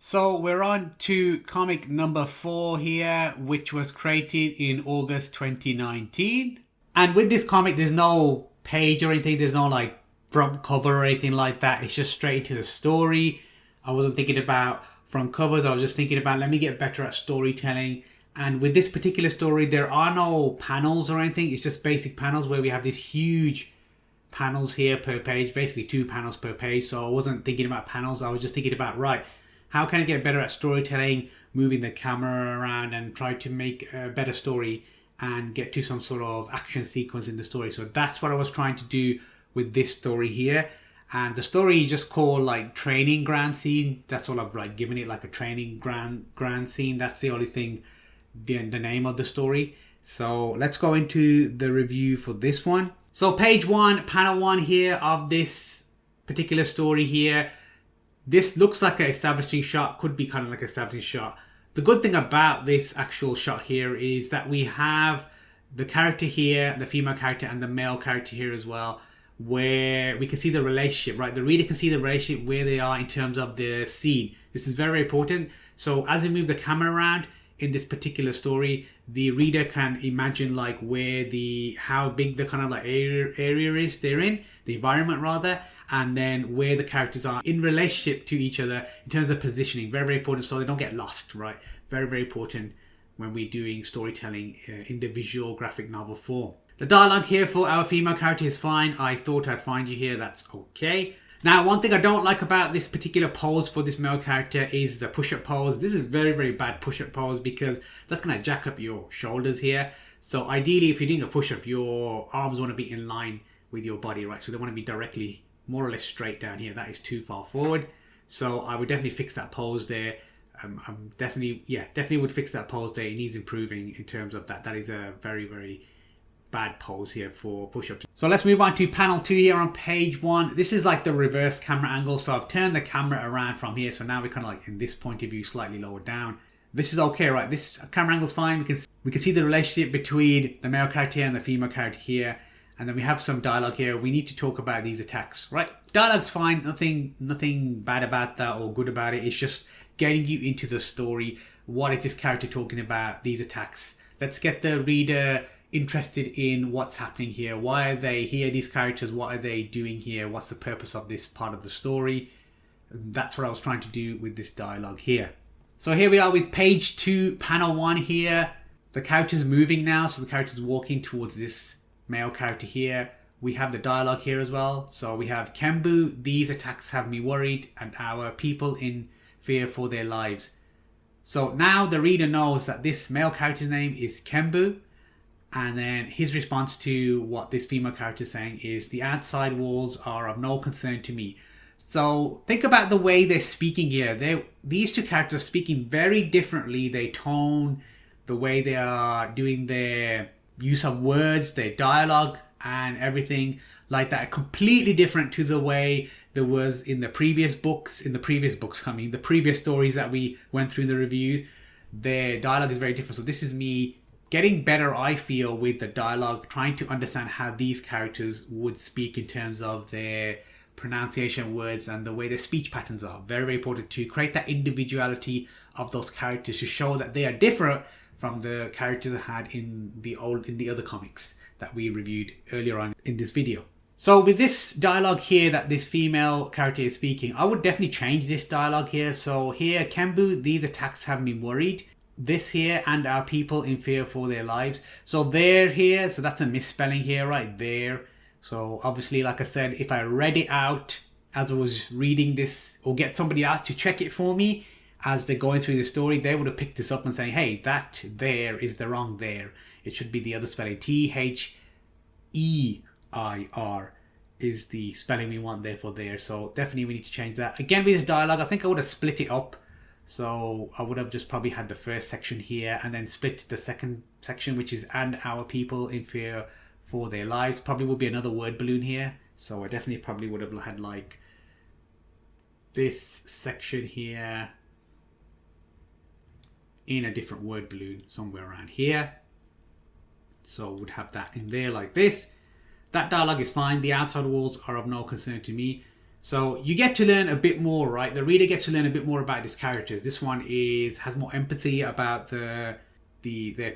So we're on to comic number 4 here, which was created in August 2019. And with this comic, there's no page or anything. There's no like front cover or anything like that. It's just straight into the story. I wasn't thinking about front covers. I was just thinking about, let me get better at storytelling. And with this particular story, there are no panels or anything. It's just basic panels where we have these huge panels here per page, basically 2 panels per page. So I wasn't thinking about panels. I was just thinking about, right, how can I get better at storytelling, moving the camera around and try to make a better story and get to some sort of action sequence in the story. So that's what I was trying to do with this story here. And the story is just called like training ground scene. That's all I've like given it, like a training ground scene. That's the only thing, the name of the story. So let's go into the review for this one. So page 1, panel 1 here of this particular story here. This looks like an establishing shot, could be kind of like an establishing shot. The good thing about this actual shot here is that we have the character here, the female character, and the male character here as well, where we can see the relationship, right? The reader can see the relationship where they are in terms of the scene. This is very important. So as we move the camera around in this particular story, the reader can imagine like where how big the kind of like area is they're in, the environment rather, and then where the characters are in relationship to each other in terms of positioning. Very, very important so they don't get lost, right? Very, very important when we're doing storytelling in the visual graphic novel form. The dialogue here for our female character is fine. I thought I'd find you here. That's okay. Now, one thing I don't like about this particular pose for this male character is the push-up pose. This is very, very bad push-up pose because that's going to jack up your shoulders here. So ideally, if you're doing a push-up, your arms want to be in line with your body, right? So they want to be directly, more or less straight down here. That is too far forward. So I would definitely fix that pose there. I'm definitely would fix that pose there. It needs improving in terms of that. That is a very, very bad pose here for push-ups. So let's move on to panel 2 here on page 1. This is like the reverse camera angle. So I've turned the camera around from here. So now we're kind of like in this point of view, slightly lower down. This is okay, right? This camera angle is fine. We can see the relationship between the male character here and the female character here. And then we have some dialogue here. We need to talk about these attacks, right? Dialogue's fine. Nothing bad about that or good about it. It's just getting you into the story. What is this character talking about? These attacks. Let's get the reader interested in what's happening here. Why are they here, these characters? What are they doing here? What's the purpose of this part of the story? And that's what I was trying to do with this dialogue here. So here we are with page 2, panel 1 here. The character's moving now. So the character's walking towards this male character here. We have the dialogue here as well. So we have Kembu, these attacks have me worried, and our people in fear for their lives. So now the reader knows that this male character's name is Kembu. And then his response to what this female character is saying is, the outside walls are of no concern to me. So think about the way they're speaking here. These two characters are speaking very differently. They tone, the way they are doing their use of words, their dialogue and everything like that, completely different to the way there was in the previous books. The previous stories that we went through in the review, their dialogue is very different. So this is me getting better, I feel, with the dialogue, trying to understand how these characters would speak in terms of their pronunciation words and the way their speech patterns are. Very, very important to create that individuality of those characters to show that they are different from the characters I had in the other comics that we reviewed earlier on in this video. So with this dialogue here that this female character is speaking, I would definitely change this dialogue here. So here, Kembu, these attacks have me worried. This here, and our people in fear for their lives. So there here, so that's a misspelling here, right there. So obviously, like I said, if I read it out as I was reading this, or get somebody else to check it for me as they're going through the story, they would have picked this up and saying, hey, that there is the wrong there. It should be the other spelling. Their is the spelling we want there for there. So definitely we need to change that. Again, with this dialogue, I think I would have split it up. So I would have just probably had the first section here and then split the second section, which is and our people in fear for their lives. Probably would be another word balloon here. So I definitely probably would have had like this section here in a different word balloon somewhere around here. So would have that in there like this. That dialogue is fine. The outside walls are of no concern to me. So you get to learn a bit more, right? The reader gets to learn a bit more about these characters. This one has more empathy about their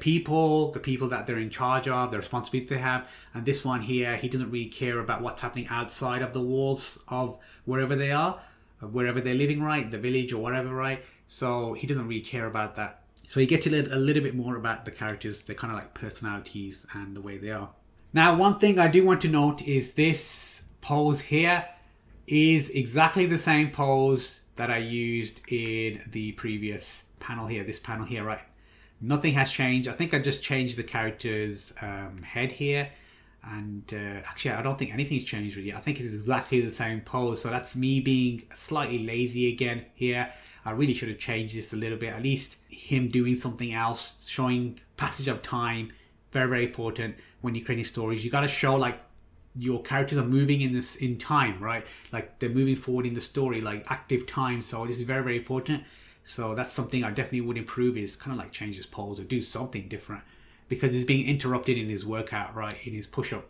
people, the people that they're in charge of, the responsibility they have. And this one here, he doesn't really care about what's happening outside of the walls of wherever they are, wherever they're living, right? The village or whatever, right? So he doesn't really care about that. So you get to learn a little bit more about the characters, their kind of like personalities and the way they are. Now, one thing I do want to note is this pose here is exactly the same pose that I used in the previous panel here, this panel here, right? Nothing has changed. I think I just changed the character's head here. And actually, I don't think anything's changed really. I think it's exactly the same pose. So that's me being slightly lazy again here. I really should have changed this a little bit. At least him doing something else, showing passage of time. Very, very important when you're creating stories. You got to show like your characters are moving in time, right? Like they're moving forward in the story, like active time. So this is very, very important. So that's something I definitely would improve, is kind of like change his pose or do something different, because he's being interrupted in his workout, right? In his push-up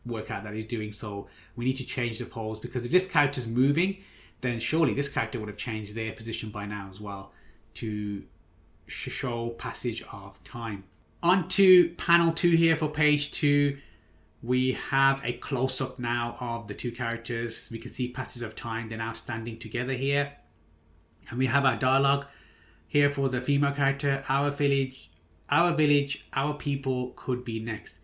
workout that he's doing. So we need to change the pose, because if this character's moving, then surely this character would have changed their position by now as well to show passage of time. On to panel 2 here for page 2. We have a close-up now of the two characters. We can see passage of time. They're now standing together here. And we have our dialogue here for the female character. Our village, our people could be next.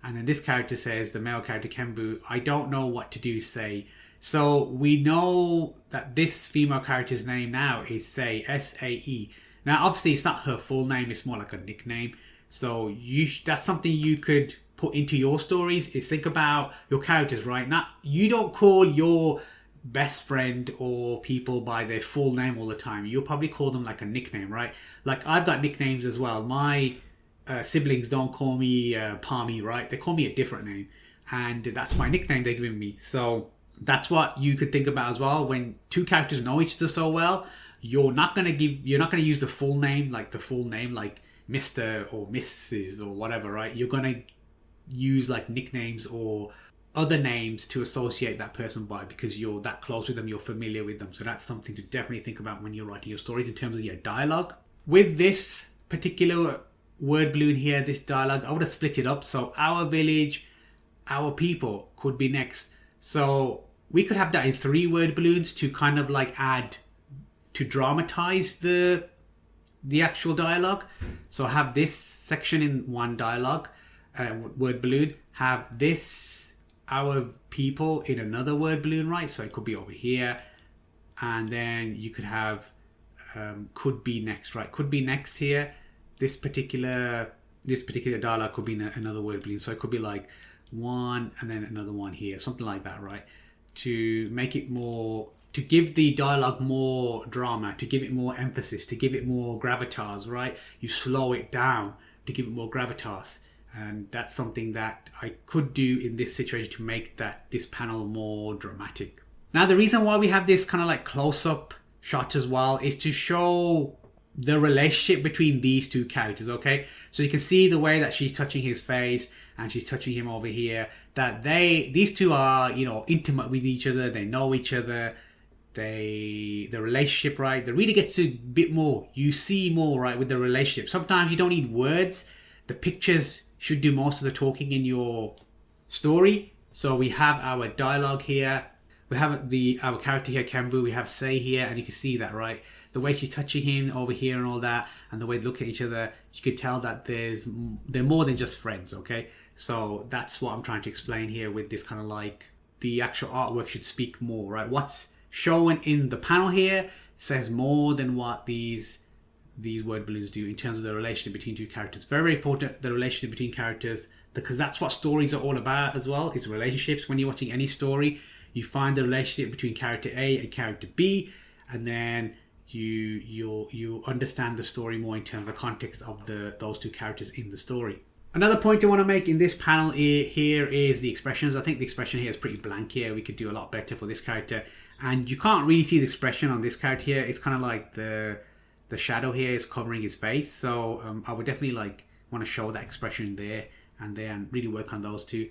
And then this character says, the male character Kembu, I don't know what to do, say. So we know that this female character's name now is Sae, S-A-E. Now obviously it's not her full name, it's more like a nickname. So that's something you could put into your stories, is think about your characters, right? You don't call your best friend or people by their full name all the time. You'll probably call them like a nickname, right? Like I've got nicknames as well. My siblings don't call me Palmy, right? They call me a different name, and that's my nickname they're giving me. So that's what you could think about as well. When two characters know each other so well, you're not gonna use the full name, like Mr. or Mrs. or whatever, right? You're gonna use like nicknames or other names to associate that person by, because you're that close with them, you're familiar with them. So that's something to definitely think about when you're writing your stories in terms of your dialogue. With this particular word balloon here, this dialogue, I would have split it up. So our village, our people could be next. So we could have that in 3 word balloons to kind of like add, to dramatize the actual dialogue. So have this section in one dialogue, word balloon, have this, our people, in another word balloon, right? So it could be over here, and then you could have could be next, right? Could be next here. This particular dialogue could be in another word balloon. So it could be like one and then another one here, something like that, right? To make it more, to give the dialogue more drama, to give it more emphasis, to give it more gravitas, right? You slow it down to give it more gravitas. And that's something that I could do in this situation to make this panel more dramatic. Now, the reason why we have this kind of like close-up shot as well is to show the relationship between these two characters, okay? So you can see the way that she's touching his face and she's touching him over here, that these two are, intimate with each other, they know each other, the relationship, right? The reader gets a bit more, you see more, right, with the relationship. Sometimes you don't need words, the pictures should do most of the talking in your story. So we have our dialogue here, we have our character here, Kembu, we have Sae here, and you can see that, right? The way she's touching him over here and all that, and the way they look at each other, you can tell that they're more than just friends, okay? So that's what I'm trying to explain here with this kind of like, the actual artwork should speak more, right? What's shown in the panel here says more than what these word balloons do in terms of the relationship between two characters. Very, very important, the relationship between characters, because that's what stories are all about as well, is relationships. When you're watching any story, you find the relationship between character A and character B, and then you understand the story more in terms of the context of those two characters in the story. Another point I want to make in this panel here is the expressions. I think the expression here is pretty blank here. We could do a lot better for this character, and you can't really see the expression on this character here. It's kind of like the shadow here is covering his face. So I would definitely want to show that expression there and really work on those two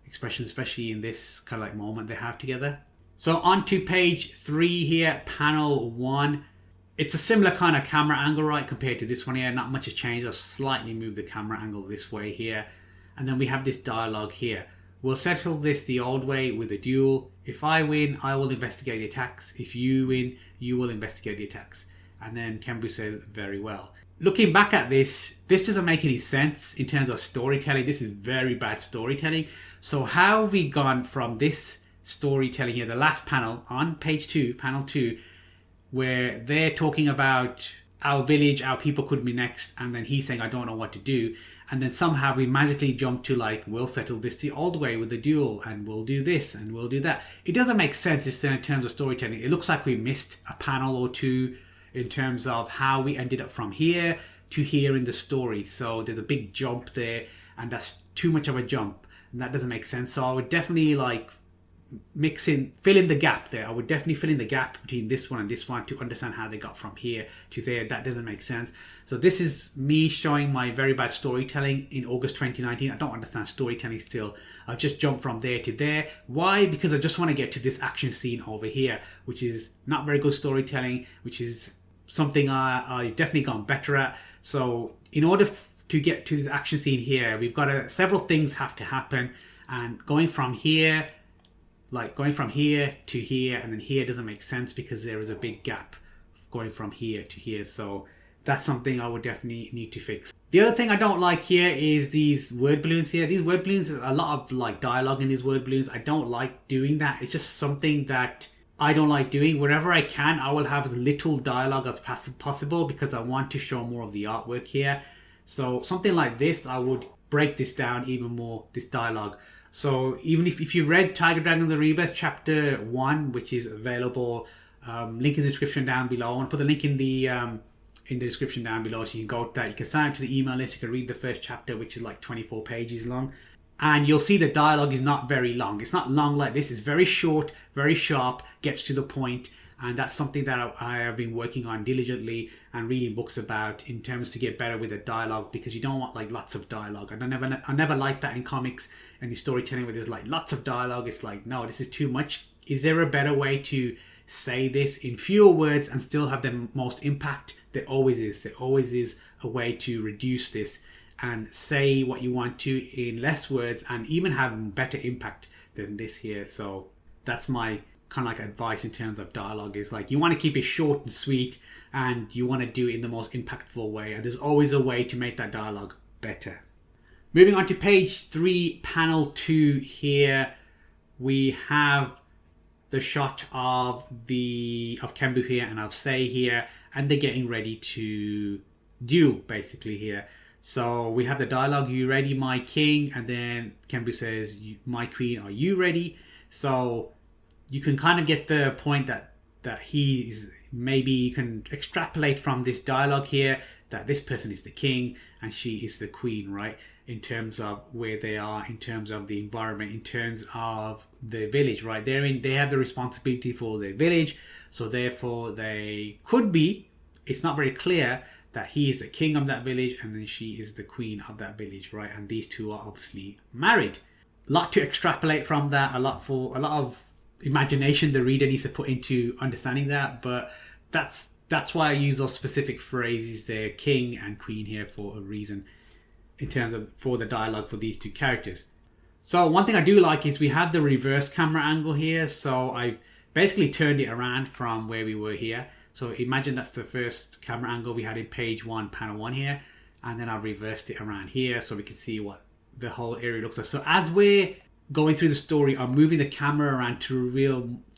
expressions, especially in this kind of like moment they have together. So on to page 3 here, panel 1. It's a similar kind of camera angle, right, compared to this one here. Not much has changed. I've slightly moved the camera angle this way here. And then we have this dialogue here. We'll settle this the old way with a duel. If I win, I will investigate the attacks. If you win, you will investigate the attacks. And then Kembu says, very well. Looking back at this doesn't make any sense in terms of storytelling. This is very bad storytelling. So how have we gone from this storytelling here, the last panel on page 2, panel 2, where they're talking about our village, our people could be next, and then he's saying, I don't know what to do. And then somehow we magically jump to like, we'll settle this the old way with the duel, and we'll do this, and we'll do that. It doesn't make sense in terms of storytelling. It looks like we missed a panel or two in terms of how we ended up from here to here in the story. So there's a big jump there, and that's too much of a jump, and that doesn't make sense. So I would definitely like fill in the gap there. I would definitely fill in the gap between this one and this one to understand how they got from here to there. That doesn't make sense. So this is me showing my very bad storytelling in August 2019. I don't understand storytelling still. I've just jumped from there to there. Why? Because I just want to get to this action scene over here, which is not very good storytelling, which is something I've definitely gone better at. So in order to get to this action scene here, we've got several things have to happen, and going from here to here and then here doesn't make sense because there is a big gap going from here to here. So that's something I would definitely need to fix. The other thing I don't like here is these word balloons here. These word balloons, a lot of like dialogue in these word balloons. I don't like doing that. It's just something that I don't like doing. Wherever I can, I will have as little dialogue as possible because I want to show more of the artwork here. So something like this, I would break this down even more, this dialogue. So even if you read Tiger Dragon the Rebirth chapter 1, which is available, link in the description down below. I want to put the link in the description down below, so you can go to that. You can sign up to the email list. You can read the first chapter, which is like 24 pages long, and you'll see the dialogue is not very long. It's not long like this. It's very short, very sharp, gets to the point. And that's something that I have been working on diligently and reading books about in terms to get better with the dialogue, because you don't want like lots of dialogue. And I never like that in comics and in storytelling where there's like lots of dialogue. It's like, no, this is too much. Is there a better way to say this in fewer words and still have the most impact? There always is. There always is a way to reduce this and say what you want to in less words and even have better impact than this here. So that's my kind of like advice in terms of dialogue, is like you want to keep it short and sweet and you want to do it in the most impactful way, and there's always a way to make that dialogue better. Moving on to page 3, panel 2 here, we have the shot of Kembu here and of Sei here, and they're getting ready to duel basically here. So we have the dialogue, you ready my king? And then Kembu says, my queen, are you ready? So you can kind of get the point that he's, maybe you can extrapolate from this dialogue here that this person is the king and she is the queen, right? In terms of where they are, in terms of the environment, in terms of the village, right? They have the responsibility for their village, so therefore they could be, it's not very clear, that he is the king of that village and then she is the queen of that village, right? And these two are obviously married. A lot to extrapolate from that, a lot of imagination the reader needs to put into understanding that, but that's why I use those specific phrases there, king and queen here, for a reason, in terms of for the dialogue for these two characters. So one thing I do like is we have the reverse camera angle here, so I've basically turned it around from where we were here. So imagine that's the first camera angle we had in page 1, panel 1 here, and then I've reversed it around here so we can see what the whole area looks like. So as we're going through the story, I'm moving the camera around to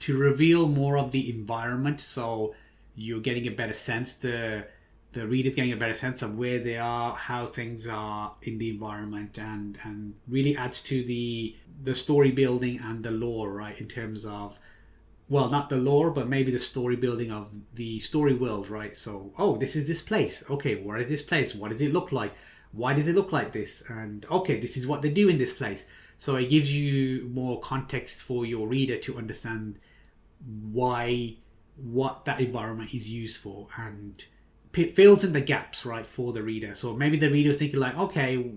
reveal more of the environment, so you're getting a better sense, the reader's getting a better sense of where they are, how things are in the environment, and really adds to the story building and the lore, right? In terms of, well, not the lore, but maybe the story building of the story world, right? So, oh, this is this place. Okay, where is this place? What does it look like? Why does it look like this? And okay, this is what they do in this place. So it gives you more context for your reader to understand what that environment is used for, and fills in the gaps, right, for the reader. So maybe the reader is thinking like, okay,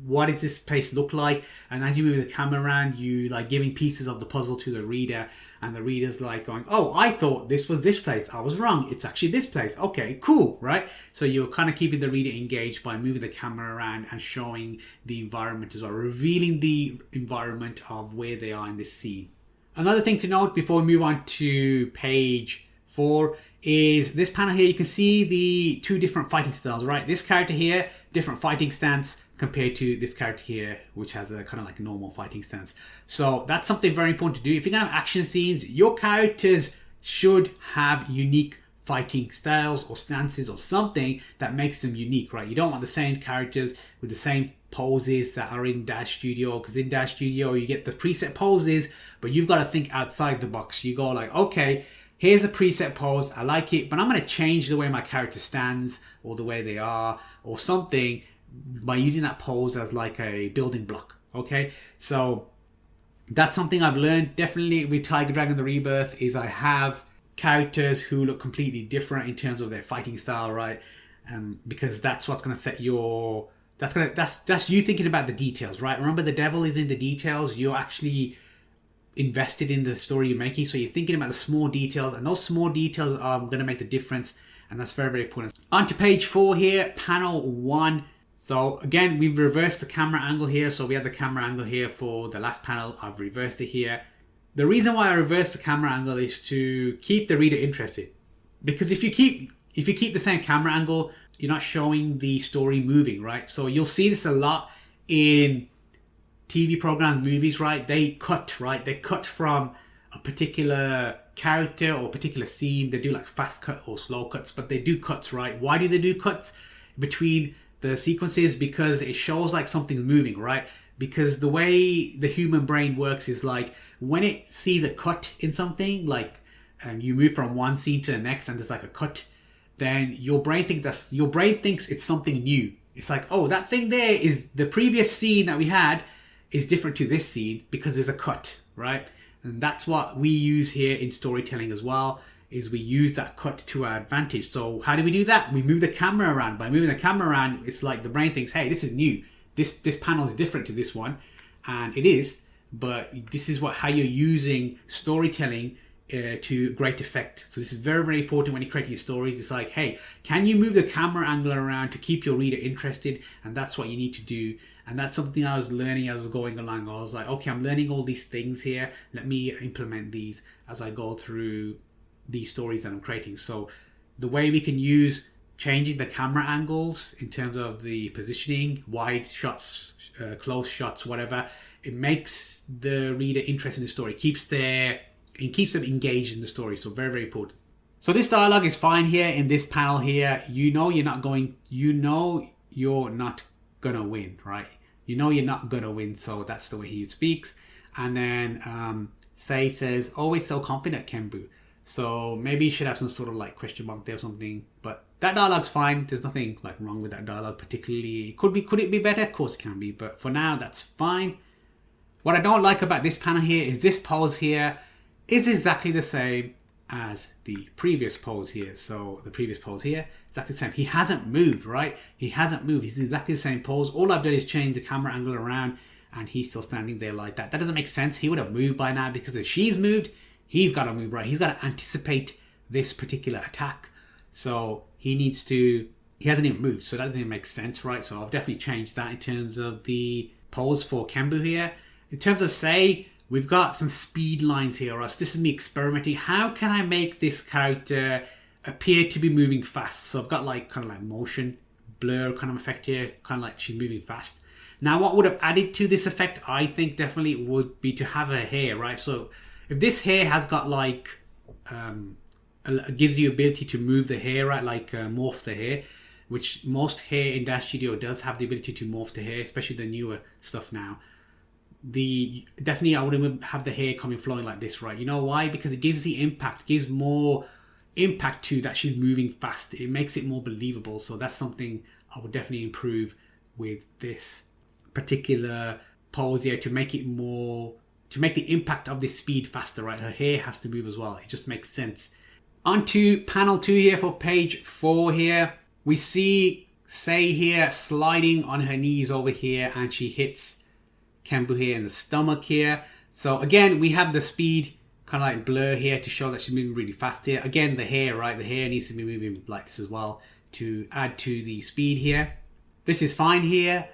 what does this place look like? And as you move the camera around, you like giving pieces of the puzzle to the reader, and the reader's like going, oh, I thought this was this place, I was wrong, it's actually this place. Okay, cool, right? So you're kind of keeping the reader engaged by moving the camera around and showing the environment as well, revealing the environment of where they are in this scene. Another thing to note before we move on to page 4 is this panel here. You can see the two different fighting styles, right? This character here, different fighting stance compared to this character here, which has a kind of like a normal fighting stance. So that's something very important to do. If you're gonna have action scenes, your characters should have unique fighting styles or stances or something that makes them unique, right? You don't want the same characters with the same poses that are in Daz Studio, because in Daz Studio you get the preset poses, but you've got to think outside the box. You go like, okay, here's a preset pose, I like it, but I'm going to change the way my character stands or the way they are or something by using that pose as like a building block. Okay, so that's something I've learned definitely with Tiger Dragon the Rebirth, is I have characters who look completely different in terms of their fighting style, right? Because that's what's going to set your, that's you thinking about the details, right? Remember, the devil is in the details. You're actually invested in the story you're making, so you're thinking about the small details, and those small details are going to make the difference, and that's very, very important. On to page 4 here, panel 1. So again, we've reversed the camera angle here. So we had the camera angle here for the last panel. I've reversed it here. The reason why I reversed the camera angle is to keep the reader interested, because if you keep the same camera angle, you're not showing the story moving, right? So you'll see this a lot in TV programs, movies, right? They cut, right? They cut from a particular character or a particular scene. They do like fast cut or slow cuts, but they do cuts, right? Why do they do cuts between the sequences? Because it shows like something's moving, right? Because the way the human brain works is like when it sees a cut in something, like you move from one scene to the next and there's like a cut, then your brain thinks it's something new. It's like, oh, that thing there is the previous scene that we had is different to this scene because there's a cut, right? And that's what we use here in storytelling as well, is we use that cut to our advantage. So how do we do that? We move the camera around. By moving the camera around, it's like the brain thinks, hey, this is new. This panel is different to this one, and it is, but this is how you're using storytelling to great effect. So this is very, very important when you're creating your stories. It's like, hey, can you move the camera angle around to keep your reader interested? And that's what you need to do. And that's something I was learning as I was going along. I was like, okay, I'm learning all these things here. Let me implement these as I go through these stories that I'm creating. So the way we can use changing the camera angles in terms of the positioning, wide shots, close shots, whatever, it makes the reader interested in the story. It keeps them engaged in the story. So very, very important. So this dialogue is fine here in this panel here. You know you're not gonna win, right? You know you're not gonna win, so that's the way he speaks. And then Sei says, always so confident, Kenbu. So maybe you should have some sort of like question mark there or something. But that dialogue's fine. There's nothing like wrong with that dialogue particularly. Could it be better? Of course it can be, but for now that's fine. What I don't like about this panel here is this pose here is exactly the same as the previous pose here. So the previous pose here, exactly the same. He hasn't moved, right? He hasn't moved. He's exactly the same pose. All I've done is change the camera angle around and he's still standing there like that. That doesn't make sense. He would have moved by now, because if she's moved, he's got to move, right? He's got to anticipate this particular attack. So he hasn't even moved. So that doesn't even make sense, right? So I've definitely changed that in terms of the pose for Kenbu here. In terms of Sei, we've got some speed lines here, right? So this is me experimenting. How can I make this character appear to be moving fast? So I've got like kind of like motion blur kind of effect here, kind of like she's moving fast. Now what would have added to this effect, I think definitely would be to have her hair, right? So if this hair has got like, gives you ability to move the hair, right? Like morph the hair, which most hair in Daz Studio does have the ability to morph the hair, especially the newer stuff now. Definitely I wouldn't have the hair coming flowing like this, right? You know why? Because it gives the impact, gives more impact to that she's moving fast. It makes it more believable. So that's something I would definitely improve with this particular pose here to make it more, to make the impact of this speed faster, right? Her hair has to move as well. It just makes sense. On to panel 2 here for page 4 here. We see Sei here sliding on her knees over here, and she hits Kenbu here in the stomach here. So again, we have the speed kind of like blur here to show that she's moving really fast here. Again, the hair, right? The hair needs to be moving like this as well to add to the speed here. This is fine here.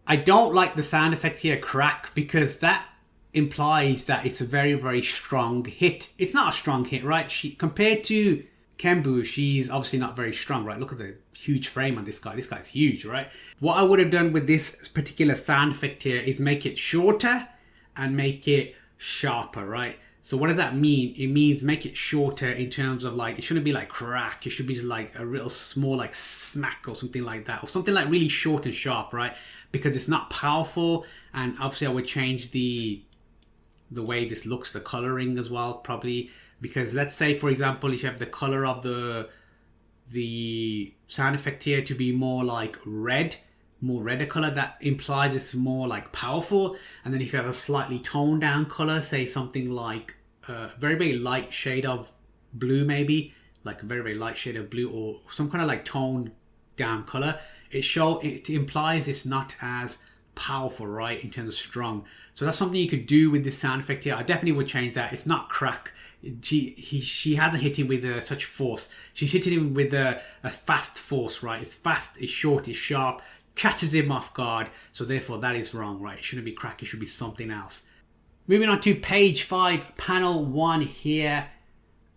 I don't like the sound effect here, crack, because that implies that it's a very, very strong hit. It's not a strong hit, right? Compared to Kenbu, she's obviously not very strong, right? Look at the huge frame on this guy. This guy's huge, right? What I would have done with this particular sound effect here is make it shorter and make it sharper, right? So what does that mean? It means make it shorter in terms of like, it shouldn't be like crack. It should be like a real small like smack or something like that. Or something like really short and sharp, right? Because it's not powerful. And obviously I would change the way this looks, the coloring as well, probably. Because let's say, for example, if you have the color of the sound effect here to be more like red, more redder color, that implies it's more like powerful. And then if you have a slightly toned down color, say something like a very, very light shade of blue, maybe like a very, very light shade of blue, or some kind of like toned down color, it implies it's not as powerful, right, in terms of strong. So that's something you could do with this sound effect here. I definitely would change that. It's not crack. She hasn't hit him with such force. She's hitting him with a fast force, right? It's fast, it's short, it's sharp, catches him off guard. So therefore that is wrong, right? It shouldn't be crack, it should be something else. Moving on to page 5, panel 1 here.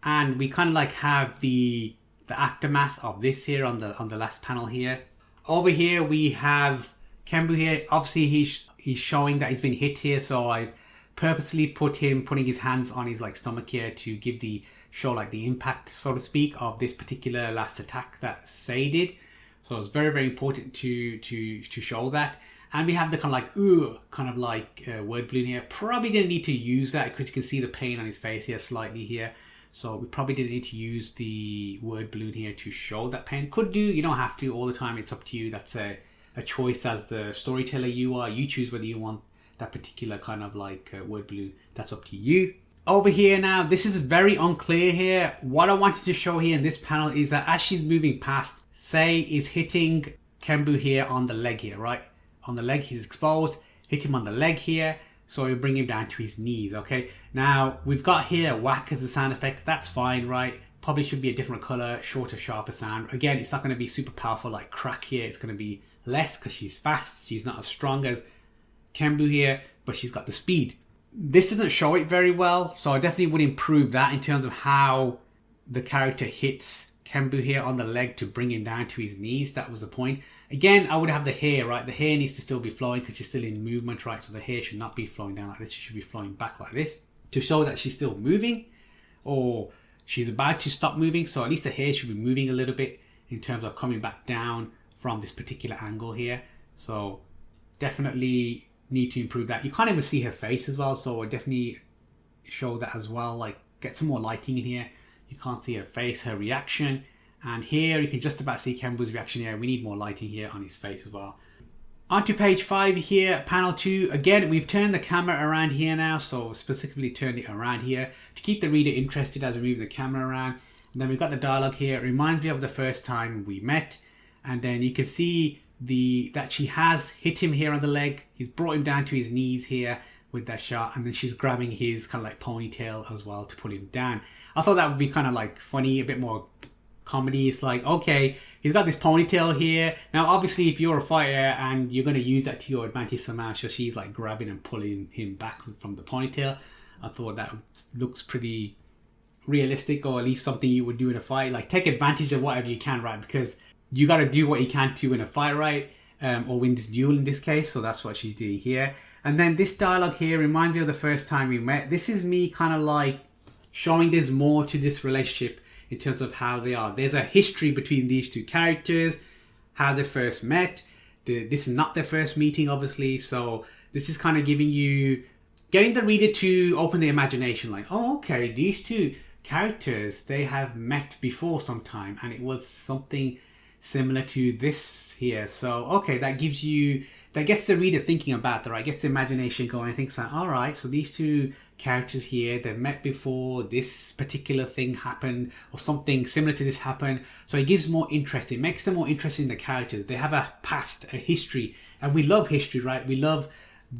And we kind of like have the aftermath of this here on the last panel here. Over here we have Kenbu here. Obviously he's showing that he's been hit here, so I purposely putting his hands on his like stomach here to give show like the impact, so to speak, of this particular last attack that Sei did. So it's very, very important to show that. And we have the kind of like word balloon here. Probably didn't need to use that because you can see the pain on his face here slightly here. So we probably didn't need to use the word balloon here to show that pain. Could do, you don't have to all the time. It's up to you. That's a choice as the storyteller you are. You choose whether you want that particular kind of like word balloon. That's up to you. Over here now, this is very unclear here. What I wanted to show here in this panel is that as she's moving past, Sei is hitting Kenbu here on the leg here, right? On the leg, he's exposed. Hit him on the leg here. So we bring him down to his knees, okay? Now, we've got here whack as a sound effect. That's fine, right? Probably should be a different color, shorter, sharper sound. Again, it's not going to be super powerful like crack here. It's going to be less because she's fast. She's not as strong as Kenbu here, but she's got the speed. This doesn't show it very well, so I definitely would improve that in terms of how the character hits Kenbu here on the leg to bring him down to his knees. That was the point. Again, I would have the hair, right? The hair needs to still be flowing because she's still in movement, right? So the hair should not be flowing down like this. She should be flowing back like this to show that she's still moving or she's about to stop moving. So at least the hair should be moving a little bit in terms of coming back down from this particular angle here. So definitely need to improve that. You can't even see her face as well, so I definitely show that as well. Like get some more lighting in here. You can't see her face, her reaction. And here you can just about see Kenbu's reaction here. We need more lighting here on his face as well. On to page 5 here, panel 2. Again, we've turned the camera around here now, so specifically turned it around here to keep the reader interested as we move the camera around. And then we've got the dialogue here. It reminds me of the first time we met. And then you can see that she has hit him here on the leg. He's brought him down to his knees here with that shot, and then she's grabbing his kind of like ponytail as well to pull him down. I thought that would be kind of like funny, a bit more comedy. It's like, okay, he's got this ponytail here. Now, obviously, if you're a fighter and you're going to use that to your advantage somehow, so she's like grabbing and pulling him back from the ponytail. I thought that looks pretty realistic, or at least something you would do in a fight. Like, take advantage of whatever you can, right? Because you got to do what you can to win a fight, right? Or win this duel in this case. So that's what she's doing here. And then this dialogue here reminds me of the first time we met. This is me kind of like showing there's more to this relationship in terms of how they are. There's a history between these two characters, how they first met. This is not their first meeting, obviously. So this is kind of getting the reader to open their imagination. Like, oh, okay, these two characters, they have met before sometime. And it was something similar to this here. So, okay, that that gets the reader thinking about that, right? Gets the imagination going. Thinks like, all right, so these two characters here, they've met before, this particular thing happened, or something similar to this happened. So it gives more interest. It makes them more interested in the characters. They have a past, a history, and we love history, right? We love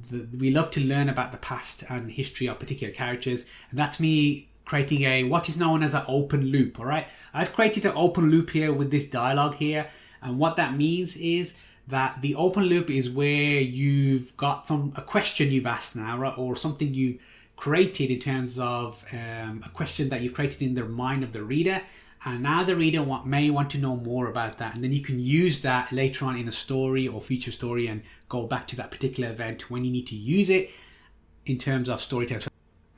to learn about the past and history of particular characters, and that's me creating a what is known as an open loop. All right, I've created an open loop here with this dialogue here, and what that means is that the open loop is where you've got a question you've asked now, right, or something you created in terms of a question that you created in the mind of the reader, and now the reader may want to know more about that, and then you can use that later on in a story or future story and go back to that particular event when you need to use it in terms of storytelling.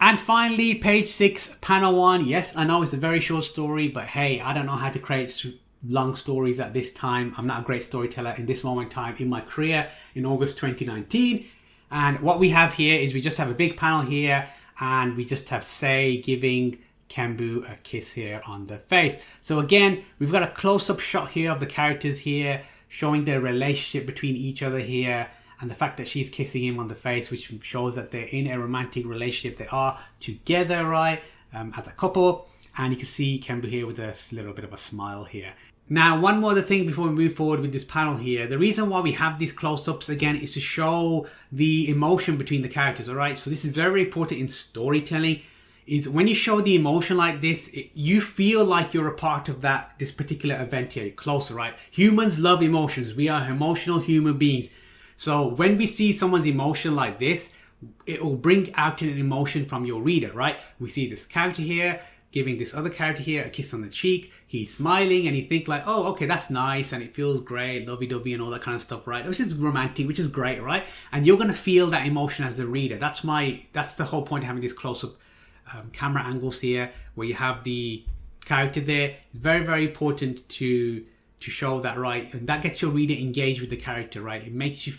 And finally, page 6, panel 1. Yes, I know it's a very short story, but hey, I don't know how to create long stories at this time. I'm not a great storyteller in this moment in time in my career in August 2019. And what we have here is we just have a big panel here, and we just have Sei giving Kenbu a kiss here on the face. So again, we've got a close-up shot here of the characters here, showing their relationship between each other here, and the fact that she's kissing him on the face, which shows that they're in a romantic relationship. They are together, right, as a couple. And you can see Kenbu here with a little bit of a smile here. Now, one more other thing before we move forward with this panel here. The reason why we have these close-ups, again, is to show the emotion between the characters, all right? So this is very, very important in storytelling, is when you show the emotion like this, you feel like you're a part of this particular event here, closer, right? Humans love emotions. We are emotional human beings. So when we see someone's emotion like this, it will bring out an emotion from your reader, right? We see this character here giving this other character here a kiss on the cheek. He's smiling and you think like, oh, okay, that's nice and it feels great, lovey-dovey and all that kind of stuff, right? Which is romantic, which is great, right? And you're going to feel that emotion as the reader. That's the whole point of having these close-up camera angles here, where you have the character there. Very, very important to show that, right? And that gets your reader engaged with the character, right? It makes you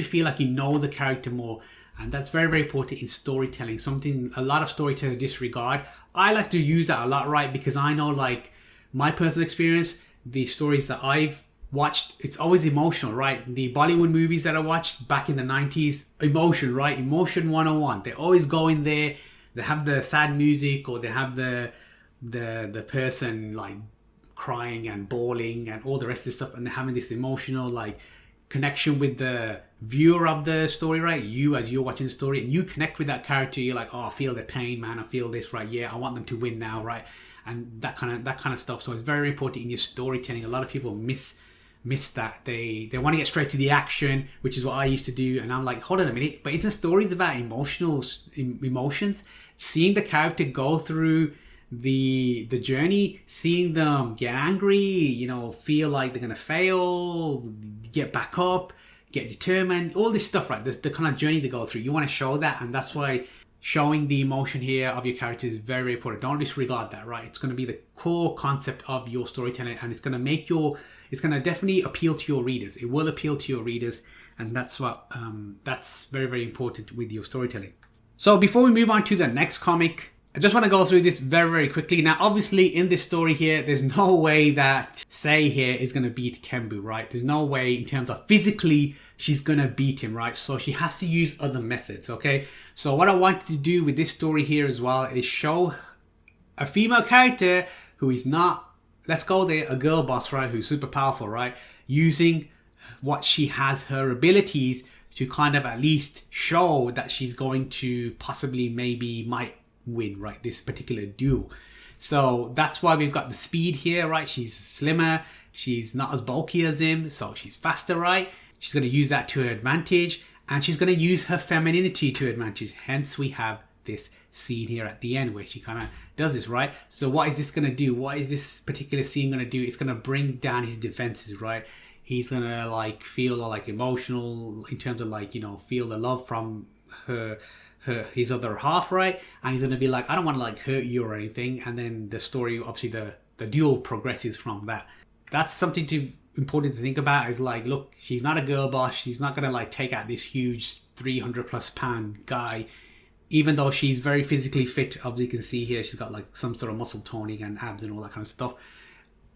feel like you know the character more. And that's very, very important in storytelling. Something a lot of storytellers disregard. I like to use that a lot, right? Because I know, like, my personal experience, the stories that I've watched, it's always emotional, right? The Bollywood movies that I watched back in the 90s, emotion, right? Emotion 101. They always go in there, they have the sad music, or they have the person like crying and bawling and all the rest of this stuff, and they're having this emotional like connection with the viewer of the story, right? You, as you're watching the story, and you connect with that character, you're like, oh, I feel the pain, man, I feel this, right? Yeah, I want them to win now, right? And that kind of stuff. So it's very important in your storytelling. A lot of people miss that. They want to get straight to the action, which is what I used to do, and I'm like, hold on a minute, but isn't stories about emotions? Seeing the character go through the journey, seeing them get angry, feel like they're gonna fail, get back up, get determined, all this stuff, right? The kind of journey they go through. You want to show that, and that's why showing the emotion here of your character is very, very important. Don't disregard that, right? It's going to be the core concept of your storytelling, and it's going to definitely appeal to your readers. It will appeal to your readers, and that's very, very important with your storytelling. So before we move on to the next comic, I just want to go through this very, very quickly. Now, obviously, in this story here, there's no way that Sei here is going to beat Kenbu, right? There's no way in terms of physically she's going to beat him, right? So she has to use other methods, okay? So what I wanted to do with this story here as well is show a female character who is not, let's go there, a girl boss, right? Who's super powerful, right? Using what she has, her abilities, to kind of at least show that she's going to possibly might win, right, this particular duel. So that's why we've got the speed here, right? She's slimmer, she's not as bulky as him, so she's faster, right? She's going to use that to her advantage, and she's going to use her femininity to her advantage. Hence we have this scene here at the end where she kind of does this, right? So what is this going to do? What is this particular scene going to do? It's going to bring down his defenses, right? He's going to like feel like emotional in terms of like, feel the love from his other half, right? And he's gonna be like, I don't want to like hurt you or anything. And then the story, obviously the duel progresses from that. That's something important to think about, is like, look, she's not a girl boss. She's not gonna like take out this huge 300+ pound guy, even though she's very physically fit. Obviously you can see here she's got like some sort of muscle toning and abs and all that kind of stuff.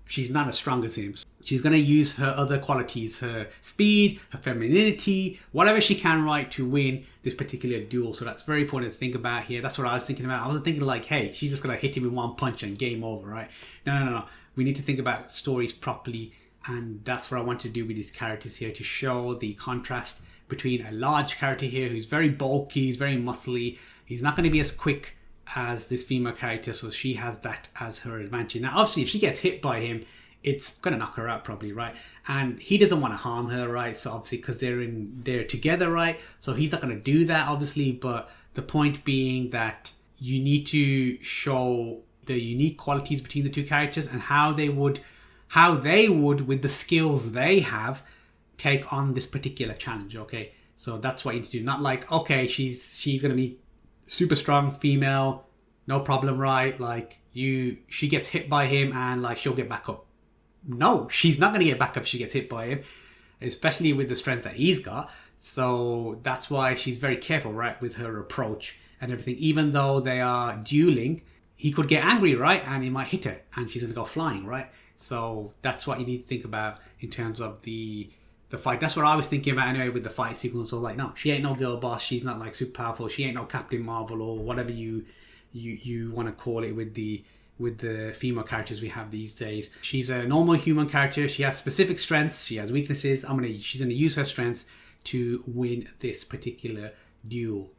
she's not as strong as him. She's going to use her other qualities, her speed, her femininity, whatever she can, right, to win this particular duel. So that's very important to think about here. That's what I was thinking about. I wasn't thinking like, hey, she's just going to hit him with one punch and game over, right? No. We need to think about stories properly. And that's what I want to do with these characters here, to show the contrast between a large character here who's very bulky, he's very muscly. He's not going to be as quick as this female character, so she has that as her advantage. Now, obviously, if she gets hit by him, it's going to knock her out probably, right? And he doesn't want to harm her, right? So obviously, because they're together, right? So he's not going to do that, obviously. But the point being that you need to show the unique qualities between the two characters and how they would, with the skills they have, take on this particular challenge, okay? So that's what you need to do. Not like, okay, she's going to be super strong female, no problem, right? Like, she gets hit by him and like she'll get back up. No, she's not going to get back up if she gets hit by him, especially with the strength that he's got. So that's why she's very careful, right, with her approach and everything. Even though they are dueling, he could get angry, right, and he might hit her and she's going to go flying, right? So that's what you need to think about in terms of the fight. That's what I was thinking about anyway with the fight sequence. So like, no, she ain't no girl boss. She's not like super powerful. She ain't no Captain Marvel or whatever you want to call it with the female characters we have these days. She's a normal human character. She has specific strengths. She has weaknesses. She's gonna use her strength to win this particular duel.